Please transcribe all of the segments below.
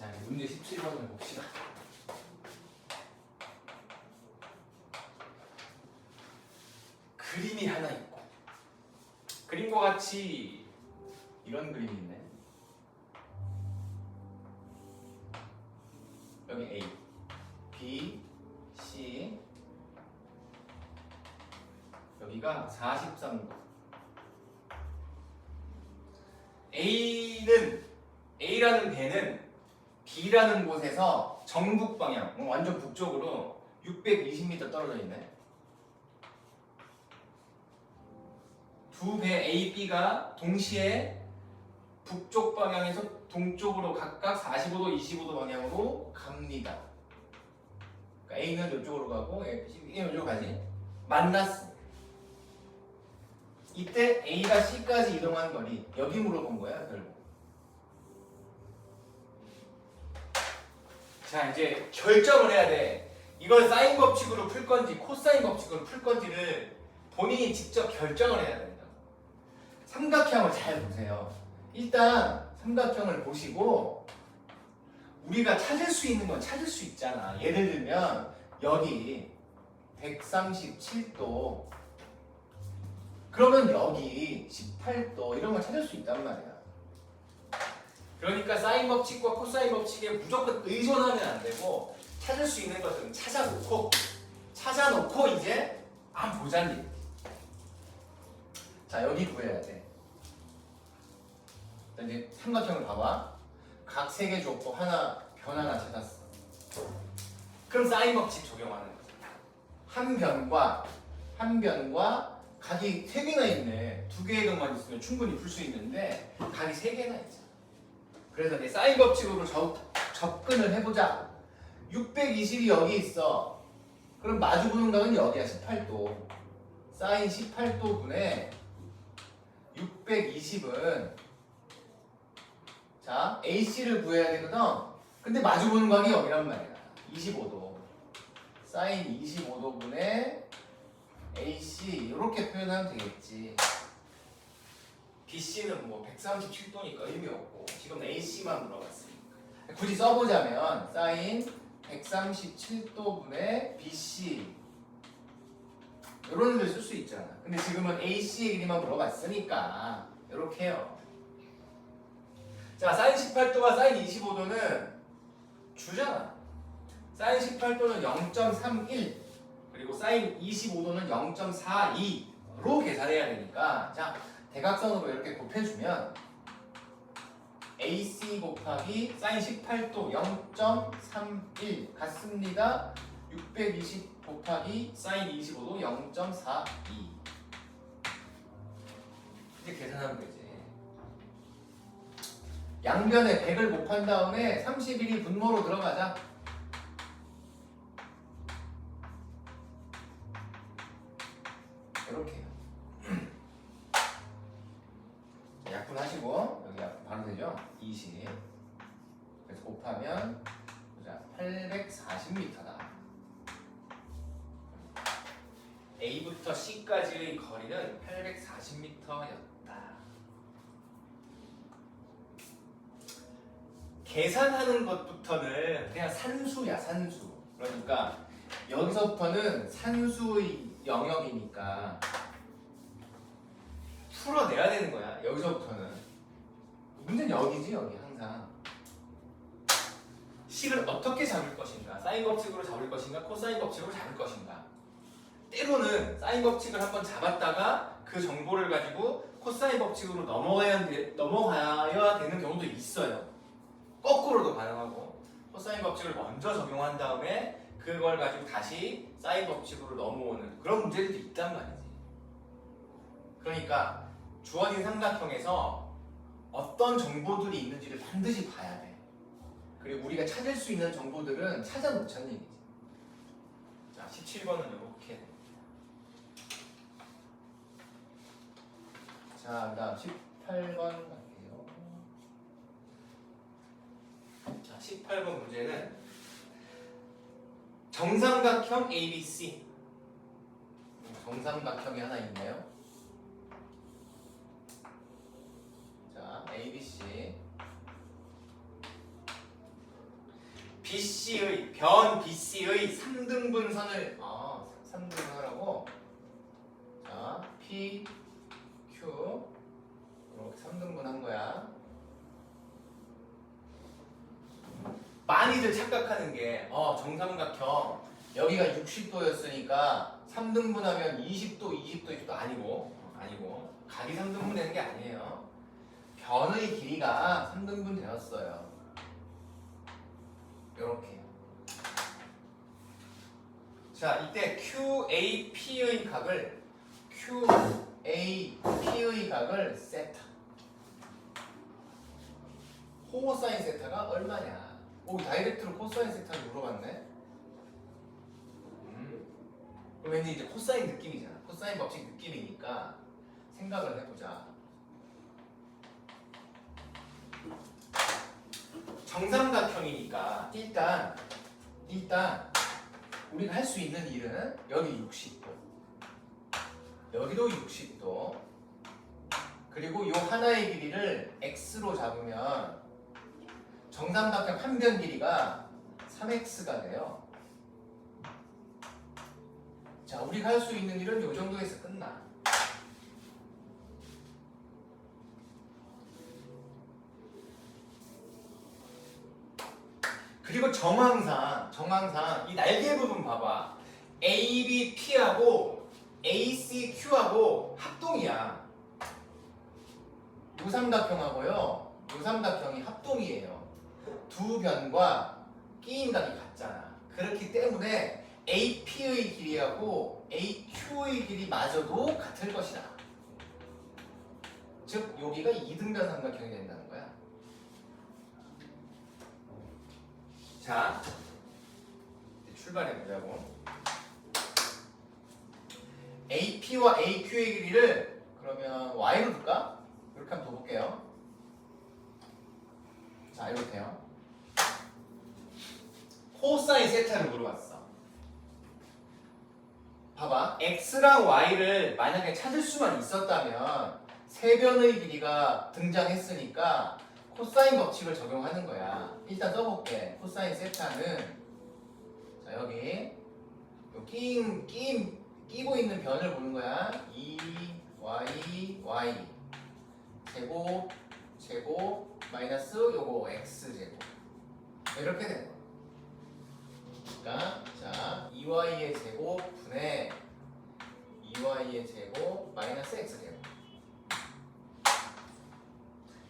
자, 문제 17번을 봅시다. 그림이 하나 있고 그림과 같이 이런 그림이 있네. 여기 A, B, C, 여기가 43도. A라는 배는 B라는 곳에서 정북 방향, 완전 북쪽으로 620m 떨어져 있네. 두 배 A, B가 동시에 북쪽 방향에서 동쪽으로 각각 45도, 25도 방향으로 갑니다. 그러니까 A는 이쪽으로 가고 B는 이쪽으로 가지. 만났어. 이때 A가 C까지 이동한 거리, 여기 물어본 거야 결국. 자, 이제 결정을 해야 돼. 이걸 사인 법칙으로 풀 건지 코사인 법칙으로 풀 건지를 본인이 직접 결정을 해야 된다. 삼각형을 잘 보세요. 일단 삼각형을 보시고 우리가 찾을 수 있는 건 찾을 수 있잖아. 예를 들면 여기 137도, 그러면 여기 18도 이런 걸 찾을 수 있단 말이야. 그러니까 사인 법칙과 코사인 법칙에 무조건 의존하면 안 되고 찾을 수 있는 것들은 찾아놓고 이제 한번 보자는 얘기. 자, 여기 구해야 돼. 이제 삼각형을 봐봐. 각 3개 줬고 하나 변 하나 찾았어. 그럼 사인 법칙 적용하는 거지. 한 변과 각이 3개나 있네. 2개의 각만 있으면 충분히 풀 수 있는데 각이 3개나 있잖아. 그래서 내 사인 법칙으로 접근을 해보자. 620이 여기 있어. 그럼 마주보는 각은 여기야. 18도. 사인 18도 분의 620은 자, AC를 구해야 되거든. 근데 마주보는 각이 여기란 말이야. 25도. 사인 25도 분의 AC 이렇게 표현하면 되겠지. BC는 뭐 137도니까 의미 없고 지금 AC만 물어봤으니까 굳이 써보자면 사인 137도 분의 BC 이런 의미를 쓸 수 있잖아. 근데 지금은 AC의 길이만 물어봤으니까 이렇게 해요. 자, 사인 18도와 사인 25도는 주잖아. 사인 18도는 0.31 그리고 사인 25도는 0.42로 계산해야 되니까 자, 대각선으로 이렇게 곱해주면 AC 곱하기 사인 18도 0.31 같습니다. 620 곱하기 사인 25도 0.42 이제 계산하면 되지. 양변에 100을 곱한 다음에 31이 분모로 들어가자. 이렇게요. 약분하시고 여기 약분 바로 되죠? 20 그래서 곱하면 보자 840m다. A부터 C까지의 거리는 840m였다. 계산하는 것부터는 그냥 산수야, 산수. 그러니까 여기서부터는 산수의 영역이니까 풀어내야 되는 거야. 여기서부터는 문제는 여기지. 여기 항상 식을 어떻게 잡을 것인가, 사인 법칙으로 잡을 것인가, 코사인 법칙으로 잡을 것인가. 때로는 사인 법칙을 한번 잡았다가 그 정보를 가지고 코사인 법칙으로 넘어가야 되는 경우도 있어요. 거꾸로도 가능하고 코사인 법칙을 먼저 적용한 다음에 그걸 가지고 다시 사인 법칙으로 넘어오는 그런 문제들도 있단 말이지. 그러니까 주어진 삼각형에서 어떤 정보들이 있는지를 반드시 봐야 돼. 그리고 우리가 찾을 수 있는 정보들은 찾아놓자는 얘기지. 자, 17번은 이렇게. 자, 그다음 18번 갈게요. 자, 18번 문제는 정삼각형 ABC. 정삼각형이 하나 있네요. 자, ABC BC의 변 BC의 3등분선을 3등분을 하고 자 P, Q 이렇게 3등분 한 거야. 많이들 착각하는 게 정삼각형 여기가 60도였으니까 3등분하면 20도, 20도 아니고 각이 3등분 되는 게 아니에요. 변의 길이가 3등분 되었어요. 요렇게. 자, 이때 QAP의 각을 세타. 코사인 세타가 얼마냐? 다이렉트로 코사인 세타를 물어봤네. 그럼 왠지 이제 코사인 느낌이잖아. 코사인 법칙 느낌이니까 생각을 해보자. 정삼각형이니까 일단 우리가 할 수 있는 일은 여기 60도, 여기도 60도, 그리고 이 하나의 길이를 x로 잡으면 정삼각형 한 변 길이가 3x가 돼요. 자, 우리가 할 수 있는 일은 이 정도에서 끝나. 그리고 정황상 이 날개 부분 봐봐. ABP하고 ACQ하고 합동이야. 요 삼각형이 합동이에요. 두 변과 끼인 각이 같잖아. 그렇기 때문에 AP의 길이하고 AQ의 길이마저도 같을 것이다. 즉 여기가 이등변 삼각형이 된다는 거야. 자, 출발해 보자고. AP와 AQ의 길이를 그러면 Y로 둘까? 이렇게 한번 더 볼게요. 자, 이렇게요. 코사인 세타를 물어봤어. 봐봐. X랑 Y를 만약에 찾을 수만 있었다면 세 변의 길이가 등장했으니까 코사인 법칙을 적용하는 거야. 일단 써볼게. 코사인 세타는 자 여기 끼고 있는 변을 보는 거야. 2y 제곱 마이너스 요거 x 제곱 이렇게 되는 거야. 그러니까 자 2y의 제곱 분의 2y의 제곱 마이너스 x 제곱.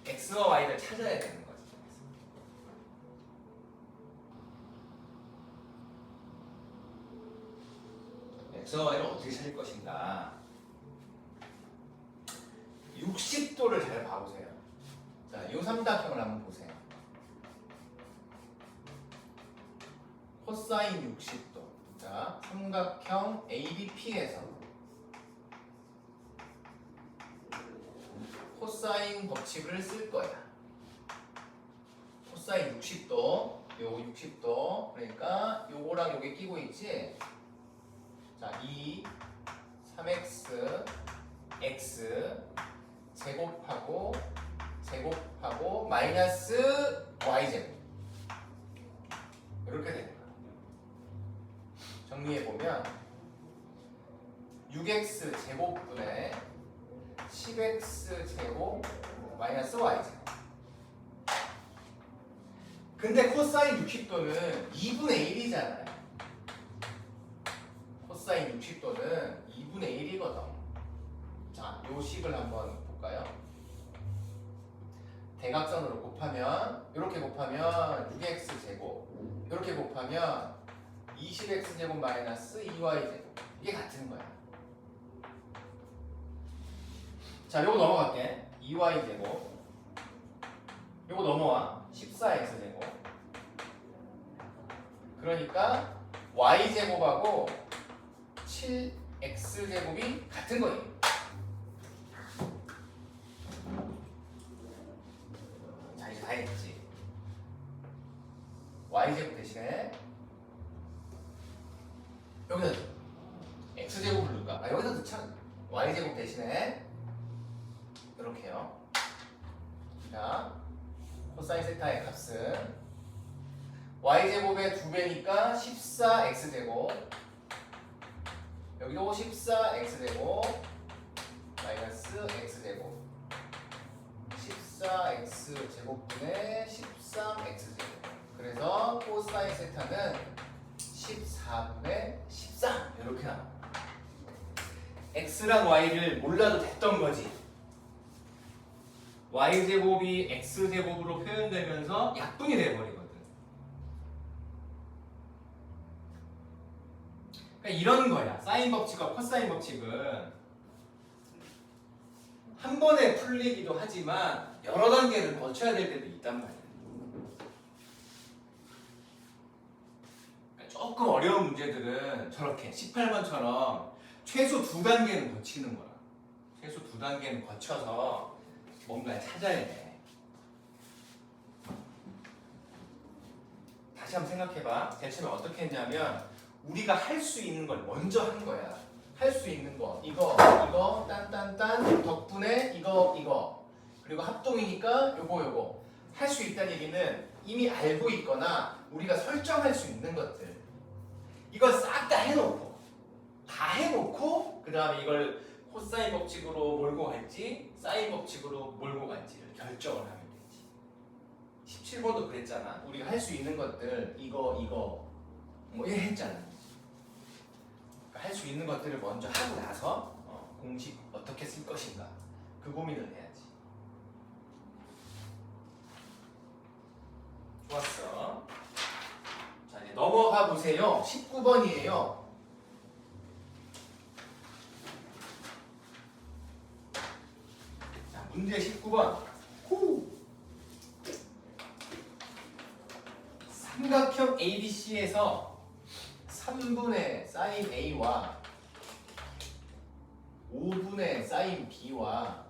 x와 y를 찾아야 되는 거지. x와 y를 어떻게 찾을 것인가? 60도를 잘 봐보세요. 자, 이 삼각형을 한번 보세요. 코사인 60도. 자, 삼각형 ABP에서 코사인 법칙을 쓸 거야. 코사인 60도, 요 60도, 그러니까 요거랑 요게 끼고 있지. 자, 3x x 제곱하고 마이너스 y 제곱 이렇게 되는 거야. 정리해 보면 6x 제곱분의 10x 제곱 마이너스 y 제곱. 근데 코사인 60도는 2분의 1이잖아요. 코사인 60도는 2분의 1이거든. 자, 요 식을 한번 볼까요? 대각선으로 곱하면 이렇게 곱하면 6x 제곱, 이렇게 곱하면 20x 제곱 마이너스 2y 제곱. 이게 같은 거야. 자, 요거 넘어갈게. 2y 제곱. 요거 넘어와. 14x 제곱. 그러니까 y 제곱하고 7x 제곱이 같은 거예요. 자, 이제 다 했지. y 제곱 대신에 여기다 x 제곱을 넣을까? 여기다 넣자. y 제곱 대신에 이렇게요. 자, 코사인 세타의 값은 y제곱의 2배니까 14x제곱. 여기도 14x제곱 마이너스 x제곱 14x 제곱분의 13x제곱. 그래서 코사인 세타는 14분의 13 이렇게 나와. x랑 y를 몰라도 됐던 거지. y제곱이 x제곱으로 표현되면서 약분이 돼버리거든. 그러니까 이런 거야. 사인 법칙과 코사인 법칙은 한 번에 풀리기도 하지만 여러 단계를 거쳐야 될 때도 있단 말이야. 그러니까 조금 어려운 문제들은 저렇게 18번처럼 최소 2단계는 거치는 거야. 최소 2단계는 거쳐서 뭔가를 찾아야 돼. 다시 한번 생각해봐. 대체 어떻게 했냐면 우리가 할 수 있는 걸 먼저 한 거야. 할 수 있는 거 이거 딴딴딴 덕분에 이거 그리고 합동이니까 요거 할 수 있다는 얘기는 이미 알고 있거나 우리가 설정할 수 있는 것들 이걸 싹 다 해놓고 그 다음에 이걸 코사인 법칙으로 몰고 갈지 사인 법칙으로 몰고 갈지를 결정을 하면 되지. 17번도 그랬잖아. 우리가 할 수 있는 것들 이거 뭐 이래 했잖아. 할 수 있는 것들을 먼저 하고 나서 공식 어떻게 쓸 것인가 그 고민을 해야지. 좋았어. 자 이제 넘어가 보세요. 19번이에요. 자 문제 19번. 삼각형 ABC에서 3분의 사인 A와 5분의 사인 B와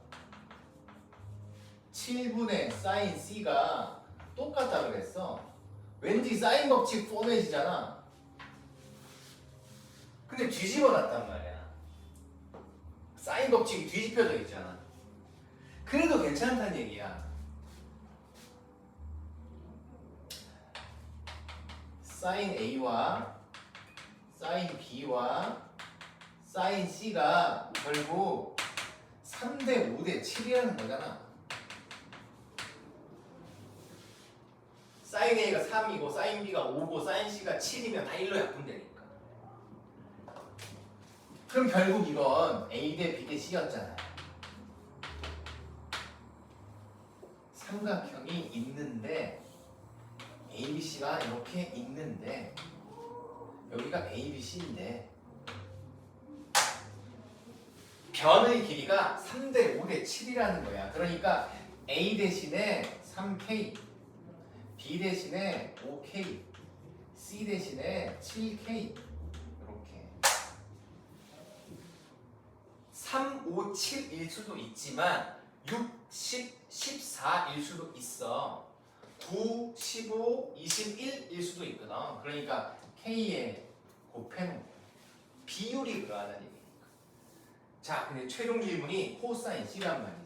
7분의 사인 C가 똑같다 그랬어. 왠지 사인 법칙 포맷이잖아. 근데 뒤집어 놨단 말이야. 사인 법칙이 뒤집혀져 있잖아. 그래도 괜찮다는 얘기야. 사인 A와 사인 B와 사인 C가 결국 3대 5대 7이라는 거잖아. 사인 A가 3이고 사인 B가 5고 사인 C가 7이면 다 1로 약분되니까. 그럼 결국 이건 A 대 B 대 C였잖아요. 삼각형이 있는데 ABC가 이렇게 있는데 여기가 ABC인데 변의 길이가 3대 5대 7이라는 거야. 그러니까 A 대신에 3K, B 대신에 5K, C 대신에 7K 이렇게 3, 5, 7일 수도 있지만 6, 10, 14일 수도 있어. 9, 15, 21일 수도 있거든. 그러니까 K에 곱해놓은 거야. 비율이 그러하다는 얘기니까. 자, 근데 최종 질문이 코사인 C란 말이지.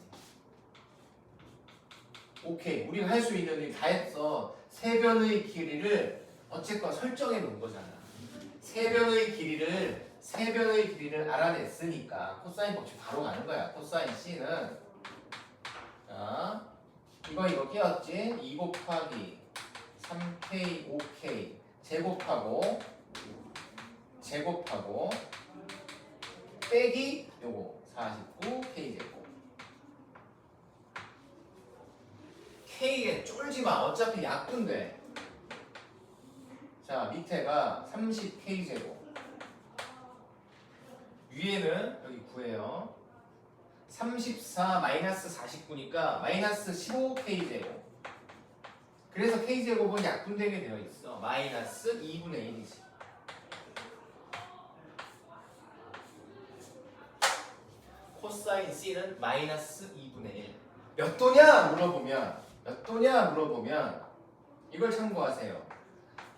오케이, 우리가 할 수 있는 일 다 했어. 세변의 길이를 어쨌건 설정해 놓은 거잖아. 세변의 길이를 알아냈으니까 코사인 법칙 바로 가는 거야. 코사인 C는 자, 이거 끼웠지? 2 곱하기 3K, 5K 제곱하고 빼기 요거 49K 제곱. K에 쫄지마. 어차피 약분돼. 자 밑에가 30K 제곱. 위에는 여기 9예요. 34 마이너스 49니까 마이너스 15K 제곱. 그래서 K 제곱은 약분되게 되어 있어. 마이너스 2분의 1이지. 코사인 C는 마이너스 2분의 1. 몇 도냐 물어보면 이걸 참고하세요.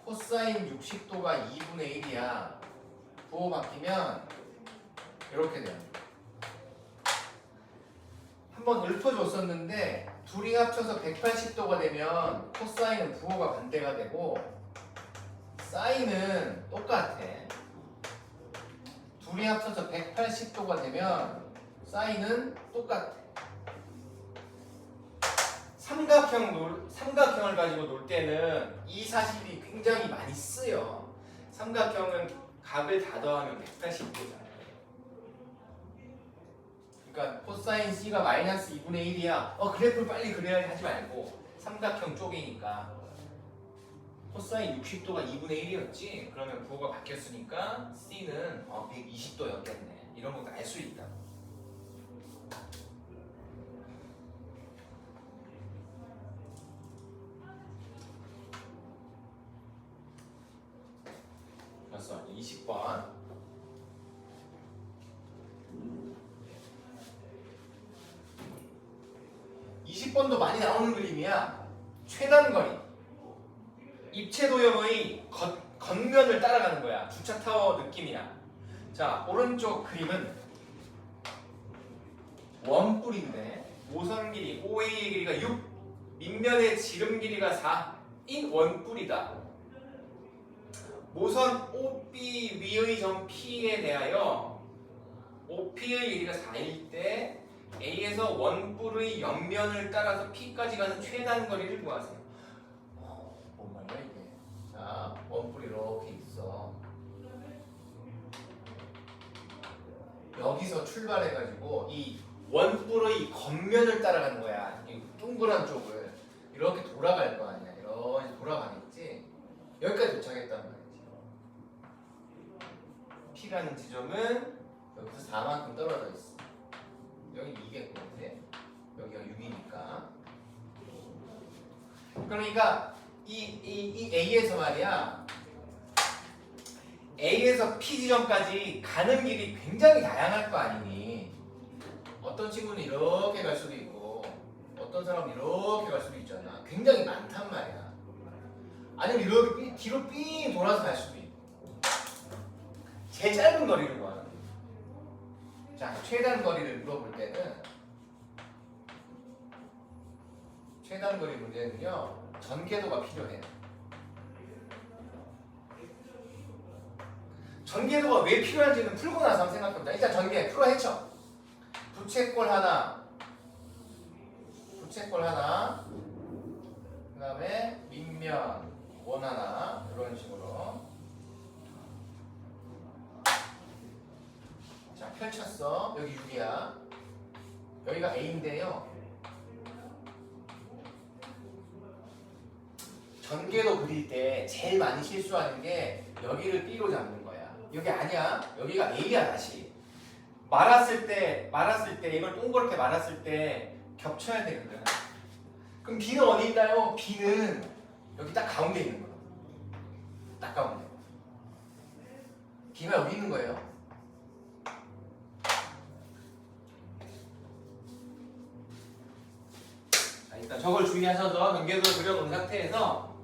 코사인 60도가 2분의 1이야. 부호 바뀌면 이렇게 돼요. 한번 읊어줬었는데 둘이 합쳐서 180도가 되면 코사인은 부호가 반대가 되고 사인은 똑같아. 둘이 합쳐서 180도가 되면 사인은 똑같아. 삼각형을 가지고 놀 때는 이 사실이 굉장히 많이 쓰여. 삼각형은 각을 다 더하면 180도잖아. 그러니까 코사인 C가 마이너스 2분의 1이야. 그래프를 빨리 그려야 하지 말고 삼각형 쪽이니까 코사인 60도가 2분의 1이었지? 그러면 부호가 바뀌었으니까 C는 120도였겠네. 이런 것도 알 수 있다. 됐어. 20번. 20번도 많이 나오는 그림이야. 최단거리. 입체 도형의 겉면을 따라가는 거야. 주차 타워 느낌이야. 자, 오른쪽 그림은 원뿔인데 모선 길이 OA의 길이가 6, 밑면의 지름 길이가 4인 원뿔이다. 모선 OB 위의 점 P에 대하여 OP의 길이가 4일 때 A에서 원뿔의 옆면을 따라서 P까지 가는 최단 거리를 구하세요. 뭔 말이야 이게? 자, 원뿔이 이렇게 있어. 여기서 출발해가지고 이 원뿔의 겉면을 따라가는 거야. 이 동그란 쪽을 이렇게 돌아갈 거 아니야. 이렇게 돌아가겠지. 여기까지 도착했단 말이지. P라는 지점은 여기서 4만큼 떨어져 있어. 여기 2겠는데 여기가 6이니까. 그러니까 이 A에서 말이야. A에서 P 지점까지 가는 길이 굉장히 다양할 거 아니니. 어떤 친구는 이렇게 갈 수도 있고 어떤 사람은 이렇게 갈 수도 있잖아. 굉장히 많단 말이야. 아니면 이렇게 뒤로 삥 돌아서 갈 수도 있고. 제일 짧은 거리를 구하는 거야. 자, 최단 거리를 물어볼 때는 최단 거리 문제는요, 전개도가 필요해요. 전개도가 왜 필요한지는 풀고 나서 한번 생각해보자. 일단 전개 풀어 헤쳐. 부채꼴 하나, 그 다음에 밑면 원 하나, 이런 식으로. 자, 펼쳤어. 여기 6이야. 여기가 A인데요. 전개도 그릴 때 제일 많이 실수하는 게 여기를 B로 잡는 거야. 여기 아니야. 여기가 A야 다시. 말았을 때 이걸 동그랗게 말았을 때 겹쳐야 되거든. 그럼 B는 어디 있나요? B는 여기 딱 가운데 있는 거야. 딱 가운데. B가 여기 있는 거예요. 자, 일단 저걸 주의하셔서 경계도를 그려놓은 상태에서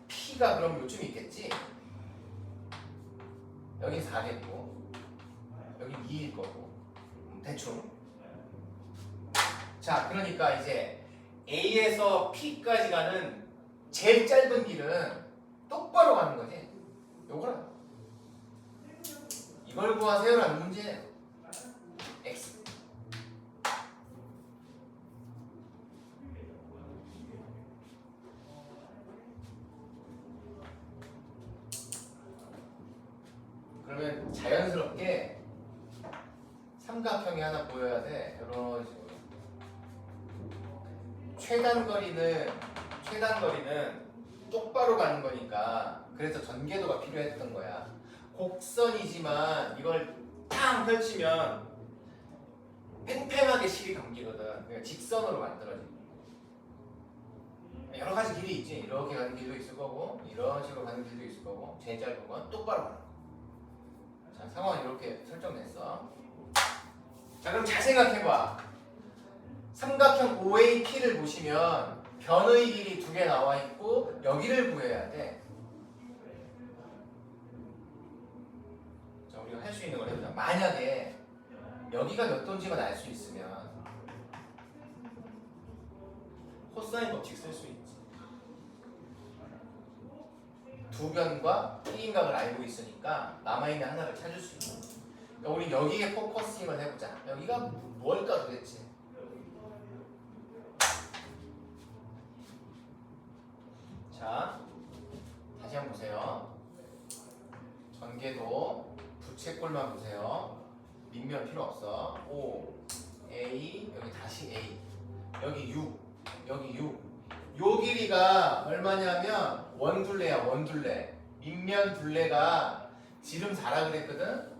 P가 그럼 요쯤 있겠지? 여기 4겠고 여기 2일 거고 대충. 자, 그러니까 이제 A에서 P까지 가는 제일 짧은 길은 똑바로 가는 거지. 요거라. 이걸 구하세요라는 문제예요. X. 그러면 자연스럽게 삼각형이 하나 보여야 돼. 이런 식으로. 최단 거리는 똑바로 가는 거니까 그래서 전개도가 필요했던 거야. 곡선이지만 이걸 탕 펼치면 팽팽하게 실이 감기거든. 그러니까 직선으로 만들어진 거야. 여러 가지 길이 있지. 이렇게 가는 길도 있을 거고 이런 식으로 가는 길도 있을 거고 제일 짧은 건 똑바로 가는 거. 자, 상황은 이렇게 설정됐어. 자, 그럼 잘 생각해봐. 삼각형 OAP를 보시면 변의 길이 2개 나와 있고 여기를 구해야 돼. 자, 우리가 할 수 있는 걸 해보자. 만약에 여기가 몇 도인지만 알 수 있으면 코사인 법칙 쓸 수 있지. 두 변과 P인각을 알고 있으니까 남아있는 하나를 찾을 수 있는 거야. 그러니까 우리 여기에 포커싱을 해보자. 여기가 뭘까 도대체? 자, 다시 한번 보세요. 전개도 부채꼴만 보세요. 밑면 필요 없어. 5, A, 여기 다시 A, 여기 6, 여기 6. 요 길이가 얼마냐면 원둘레야, 원둘레. 밑면 둘레가 지름 4라 그랬거든?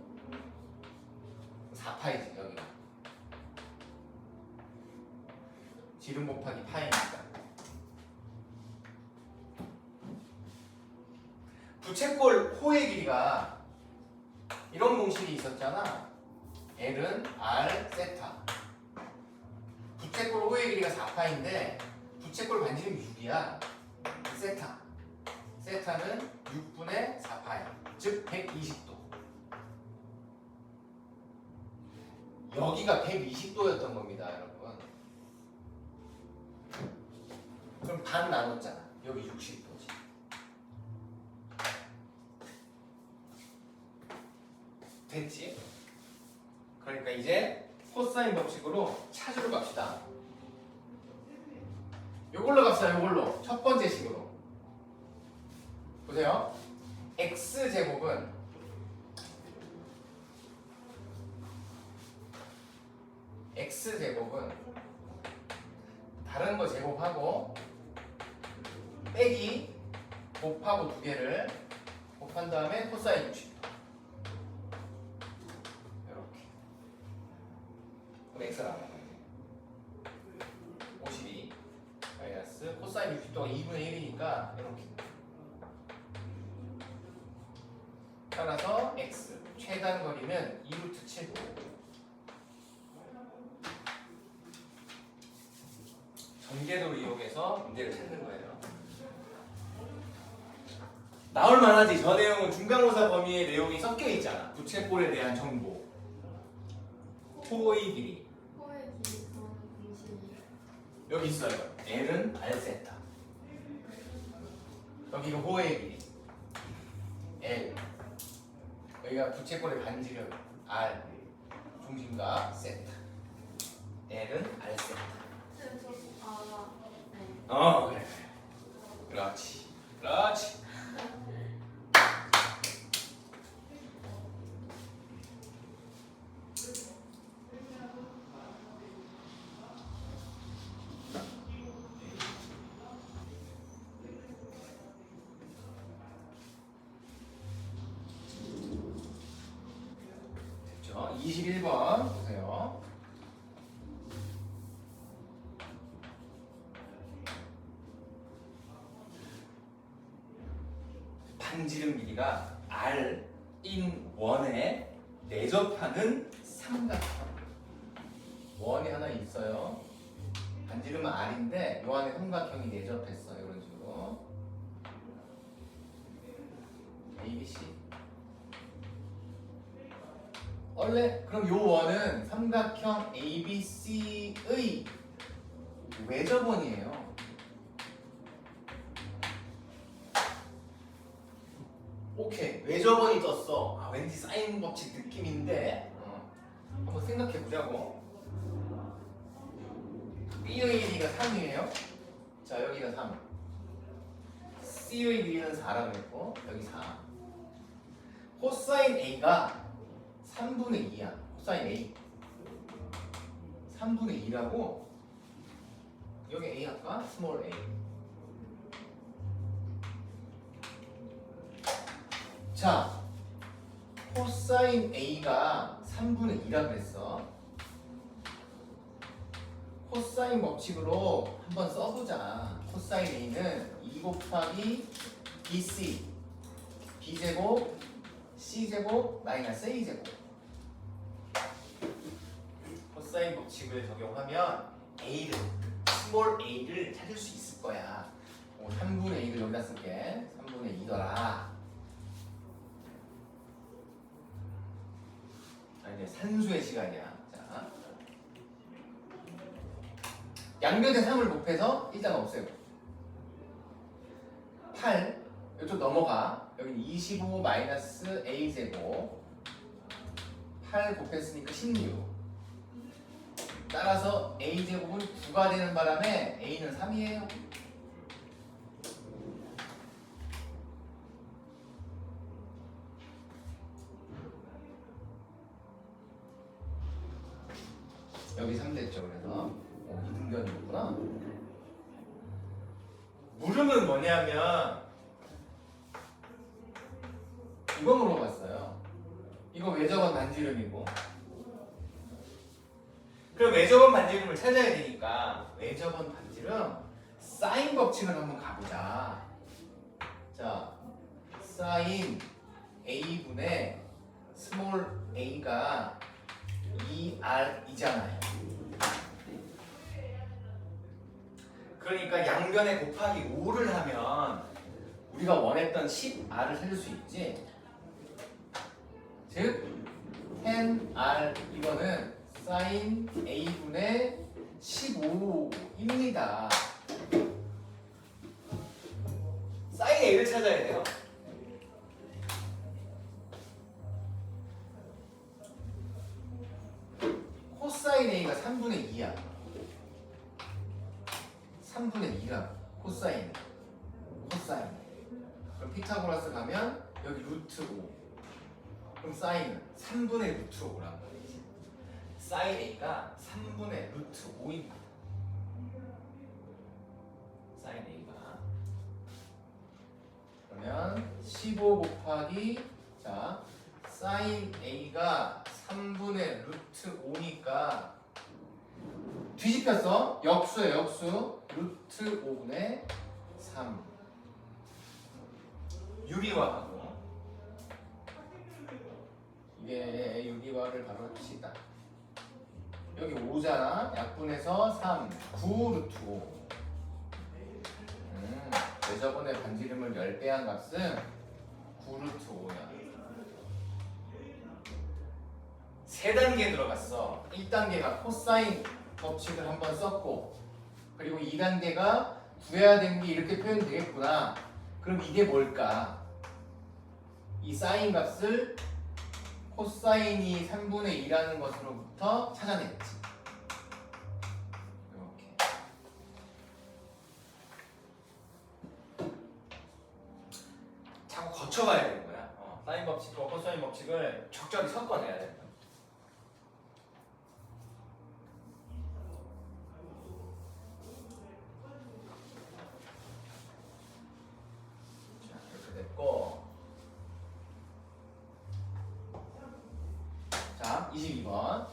4파이지, 여기가. 지름 곱하기 파이니까. 부채꼴 호의 길이가 이런 공식이 있었잖아. L은 R 세타. 부채꼴 호의 길이가 4파인데 부채꼴 반지름 6이야. 세타. 세타는 6분의 4파이. 즉 120도. 여기가 120도였던 겁니다, 여러분. 그럼 반 나눴잖아. 여기 60도지. 됐지? 그러니까 이제 코사인 법칙으로 찾으러 갑시다. 요걸로 갑시다. 요걸로 첫 번째 식으로 보세요. x제곱은 다른 거 제곱하고 빼기 곱하고 두 개를 곱한 다음에 코사인 60도. 이렇게. 그럼 x가 나와요. 52 마이너스 코사인 60도가 2분의 1이니까 이렇게. 따라서 x 최단 거리는 2루트 7도. 전개도를 이용해서 문제를 찾는 거예요. 나올 만하지. 저 내용은 중간고사 범위의 내용이 섞여 있잖아. 부채꼴에 대한 정보. 호의 길이. 호의 길이 더하는 공식이 여기 있어요. L은 R 세타. 여기가 호의 길이. L. 여기가 부채꼴의 반지름. R. 중심각 세타. L은 R 세타. 그래. 그렇지. 그렇지. 됐죠? 21번 보세요. 반지름 길이가 R인 원에 내접하는 삼각형. 원이 하나 있어요. 반지름은 R인데 요 안에 삼각형이 내접했어. 이런 식으로. ABC. 원래 그럼 요 원은 삼각형 ABC의 외접원이에요. 오케이, 외접원이 떴어. 아, 왠지 사인 법칙 느낌인데 한번 생각해 보자고. B의 길이가 3이에요. 자, 여기가 3. C의 길이는 4라고 했고 여기 4. 코사인 A가 3분의 2야. 코사인 A 3분의 2라고. 여기 A 할까? 스몰 A. 자, 코사인 A가 3분의 2라 그랬어. 코사인 법칙으로 한번 써보자. 코사인 A는 2 곱하기 BC B제곱 C제곱 마이너스 A제곱. 코사인 법칙을 적용하면 A를, 스몰 A를 찾을 수 있을 거야. 3분의 2를 여기다 쓸게. 3분의 2더라. 이제 산수의 시간이야. 자, 양변에 3을 곱해서 일단 없애고 8, 이쪽 넘어가. 여기는 25 마이너스 a제곱 8 곱했으니까 16. 따라서 a제곱은 9가 되는 바람에 a는 3이에요. 여기 3 됐죠. 그래서 이등변이었구나. 물음은 뭐냐면 이거 물어봤어요. 이거 외접원 반지름이고. 그럼 외접원 반지름을 찾아야 되니까 외접원 반지름 사인 법칙을 한번 가보자. 자, 사인 a분의 스몰 a가 2r이잖아요. 그러니까 양변에 곱하기 5를 하면 우리가 원했던 10r을 찾을 수 있지. 즉 tan r 이거는 sin a분의 15입니다. sin a를 찾아야 돼요. 코사인 a가 3분의 2야. 3분의 2라 코사인. 그럼 피타고라스 가면 여기 루트 5. 그럼 사인은 3분의 루트 5란 말이지. 사인 a가 3분의 루트 5입니다. 사인 a가 그러면 15 곱하기 자 사인 a가 3분의 루트 5니까 뒤집혔어. 역수예요. 역수. 루트 5분의 3 유리화하고 이게 유리화를 바로 합시다. 여기 5잖아. 약분해서 3 9 루트 5 저번에 반지름을 10배한 값은 9 루트 5야. 3단계 들어갔어. 1단계가 코사인 법칙을 한번 썼고, 그리고 2단계가 구해야 되는 게 이렇게 표현되겠구나. 그럼 이게 뭘까? 이 사인 값을 코사인이 3분의 2라는 것으로부터 찾아냈지. 이렇게. 자꾸 거쳐가야 되는 거야. 사인 법칙과 코사인 법칙을 적절히 섞어내야 된다. 자, 22번.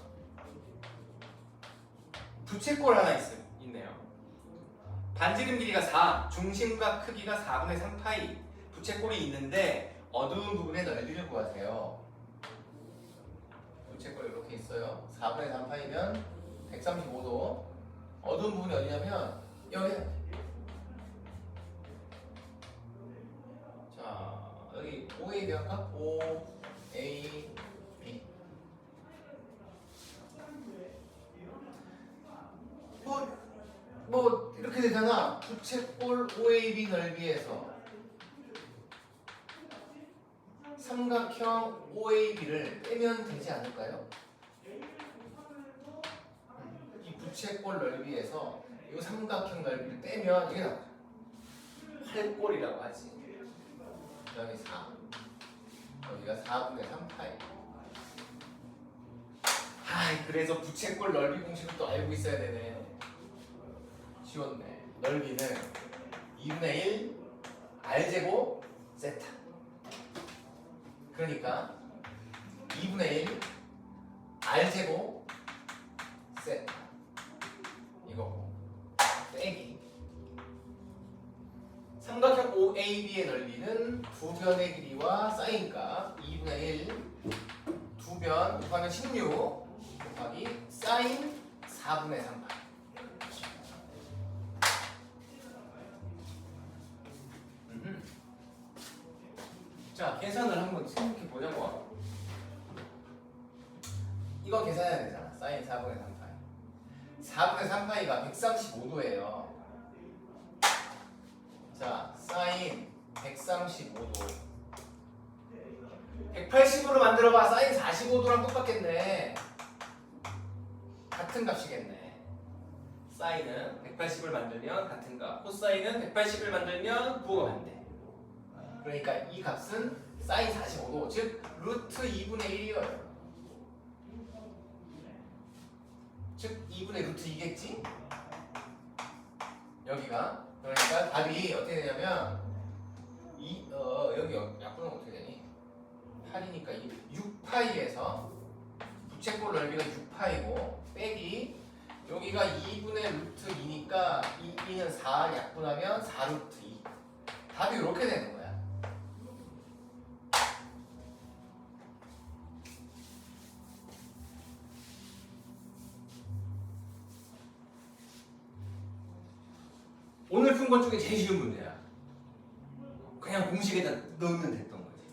부채꼴 하나 있네요. 반지름 길이가 4, 중심과 크기가 4분의 3파이. 부채꼴이 있는데 어두운 부분의 넓이를 구하세요. 부채꼴 이렇게 있어요. 4분의 3파이면 135도. 어두운 부분이 어디냐면 여기. 자, 여기 OAB 할까? OAB. 뭐 이렇게 되잖아. 부채꼴 OAB 넓이에서 삼각형 OAB를 빼면 되지 않을까요? 이 부채꼴 넓이에서 이 삼각형 넓이를 빼면 이게 나오죠. 활꼴이라고 하지. 여기 4, 여기가 4분의 3파이. 그래서 부채꼴 넓이 공식을 또 알고 있어야 되네. 쉬웠네. 넓이는 2분의 1 r제곱 세타. 그러니까 2분의 1 r제곱 세타 이거고, 빼기 삼각형 OAB의 넓이는 두 변의 길이와 사인값 2분의 1 두 변 곱하면 16 곱하기 사인 4분의 3파이. 자, 계산을 한번 생각해 보자고. 이거 계산해야 되잖아. 사인 4분의 3파이. 4분의 3파이가 135도예요. 자, 사인 135도 180으로 만들어봐. 사인 45도랑 똑같겠네. 같은 값이겠네. 사인은 180을 만들면 같은 값, 코사인은 180을 만들면 부호가 반대. 그러니까 이 값은 사인 45도, 즉 루트 2분의 1이에요. 즉 2분의 루트 2겠지? 여기가. 그러니까 답이 어떻게 되냐면 여기 약분은 어떻게 되니? 8이니까 6파이에서 부채꼴 넓이가 6파이고 빼기 여기가 2분의 루트 2니까 2는 4 약분하면 4 루트 2. 답이 이렇게 되는 거야. 오늘 푼 것 중에 제일 쉬운 문제야. 그냥 공식에다 넣으면 됐던 거지.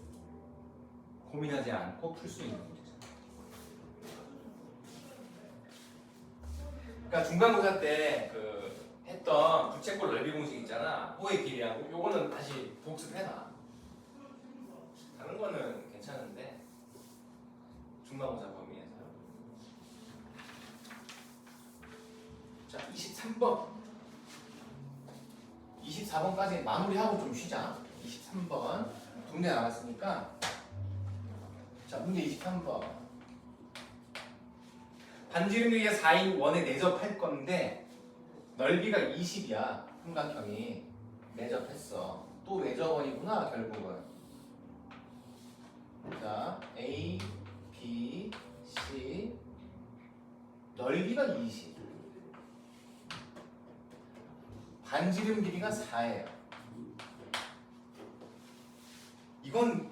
고민하지 않고 풀 수 있는 문제잖아. 그러니까 중간고사 때 했던 부채꼴 넓이 공식 있잖아. 호의 길이하고 요거는 다시 복습해놔. 다른 거는 괜찮은데 중간고사 범위에서. 자, 23번. 24번까지 마무리하고 좀 쉬자. 23번. 두 문제 남았으니까. 자, 문제 23번. 반지름 길이가 4인 원에 내접할 건데 넓이가 20이야. 삼각형이 내접했어. 또 외접원이구나 결국은. 자, A, B, C 넓이가 20. 반지름 길이가 4예요. 이건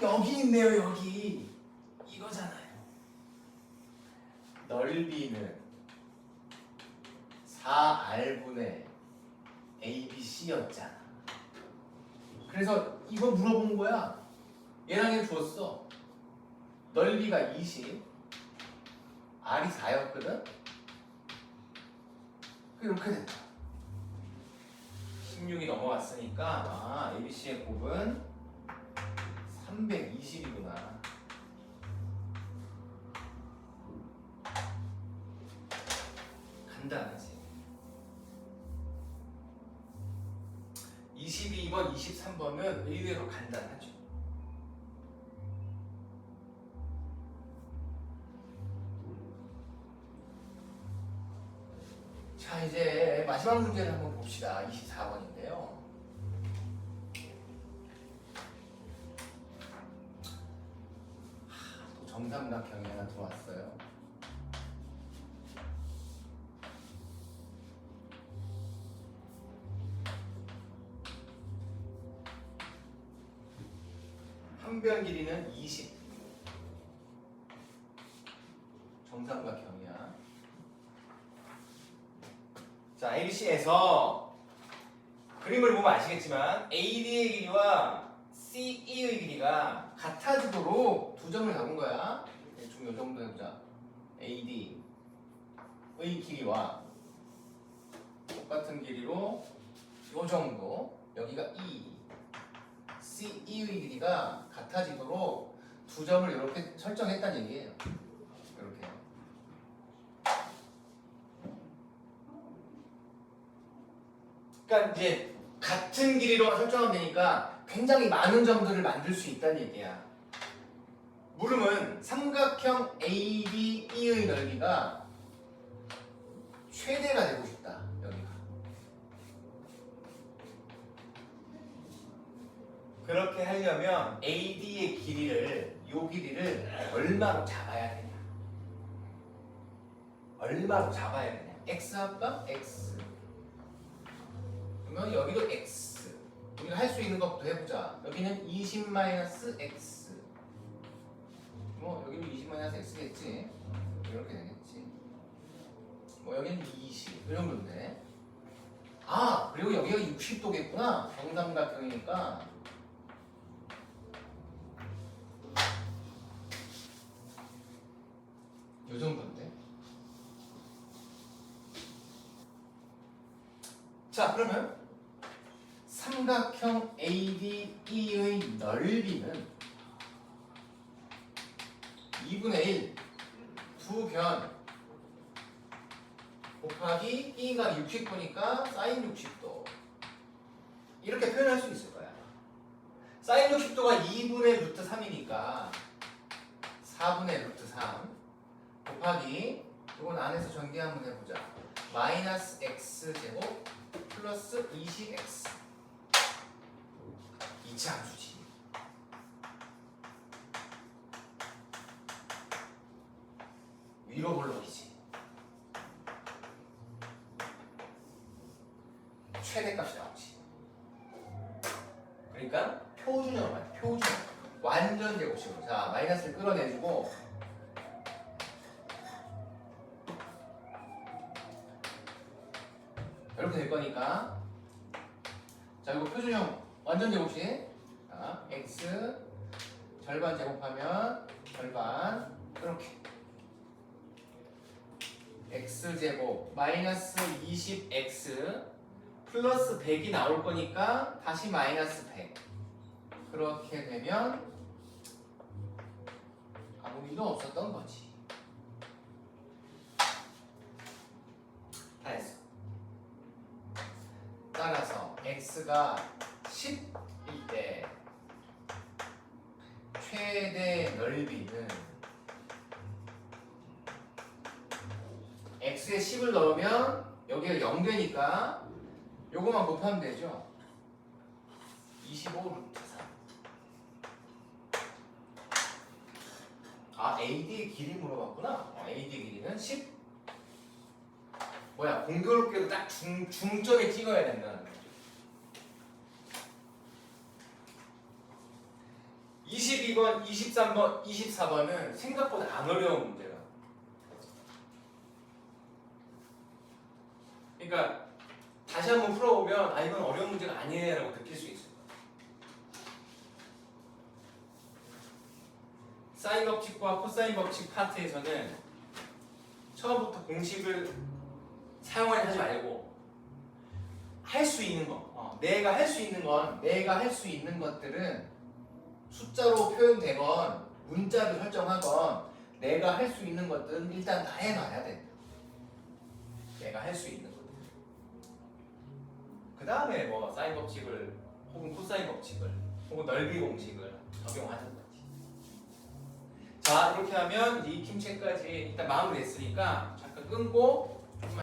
여기 있네요. 여기 이거잖아요. 넓이는 4R분의 ABC였잖아. 그래서 이거 물어본 거야. 얘랑 얘 주었어. 넓이가 20, R이 4였거든. 이렇게 된다. 16이 넘어갔으니까 ABC의 곱은 320이구나. 간단하지. 22번, 23번은 의외로 간단하죠. 자, 이제 마지막 문제를 한번 봅시다. 24번인데요. 또 정삼각형이 하나 들어왔어요. 한 변 길이는 20. 정삼각형이야. 자, ABC에서 그림을 보면 아시겠지만 AD의 길이와 CE의 길이가 같아지도록 두 점을 잡은 거야. 대충 이 정도 해보자. AD의 길이와 똑같은 길이로 이 정도, 여기가 E, CE의 길이가 같아지도록 두 점을 이렇게 설정했다는 얘기예요. 이렇게. 그러니까 이제 같은 길이로 설정하면 되니까 굉장히 많은 점들을 만들 수 있다는 얘기야. 물음은 삼각형 ADE의 넓이가 최대가 되고 싶다. 여기가. 그렇게 하려면 AD의 길이를, 요 길이를 얼마로 잡아야 되냐? 얼마로 잡아야 되냐? X 할까? X. 그러면 여기도 X. 우리가 할 수 있는 것부터 해보자. 여기는 20-X. 뭐 여기도 20-X겠지. 이렇게 되겠지. 뭐 여기는 20. 이 정도인데. 아, 그리고 여기가 60도겠구나. 정삼각형이니까. 요 정도인데. 자, 그러면 삼각형 ADE의 넓이는 2분의 1 두 변 곱하기 B가 60도니까 사인 60도 이렇게 표현할 수 있을 거야. 사인 60도가 2분의 루트 3이니까 4분의 루트 3 곱하기 이건 안에서 전개 한번 해보자. 마이너스 x제곱 플러스 20x 2차 함수지. 위로 볼록이지. 최대값이 나오지. 그러니까 표준형을 말해. 표준형. 완전 제곱식으로. 자, 마이너스를 끌어내주고 이렇게 될 거니까 자, 이거 표준형 완전 제곱식. 자, x 절반 제곱하면 절반 이렇게 x제곱 마이너스 20x 플러스 100이 나올 거니까 다시 마이너스 100 그렇게 되면 아무 일도 없었던 거지. 다 했어. 따라서 x가 10일 때 최대 넓이는 x에 10을 넣으면 여기가 0 되니까 요거만 곱하면 되죠. 25 루트 3. 아, AD의 길이 물어봤구나. AD 길이는 10. 뭐야, 공교롭게도 딱 중점에 찍어야 된다는 거죠. 22번, 23번, 24번은 생각보다 안 어려운 문제가. 그러니까 다시 한번 풀어보면 아 이건 어려운 문제가 아니에요라고 느낄 수 있어요. 사인 법칙과 코사인 법칙 파트에서는 처음부터 공식을 사용하려 하지 말고 할 수 있는 거, 내가 할 수 있는 건 내가 할 수 있는 것들은 숫자로 표현되건 문자를 설정하건 내가 할 수 있는 것들은 일단 다 해놔야 된다. 내가 할 수 있는 것들. 그 다음에 뭐 사인 법칙을 혹은 코사인 법칙을 혹은 넓이 공식을 적용하는 거지. 자, 이렇게 하면 이 김체까지 일단 마무리됐으니까 잠깐 끊고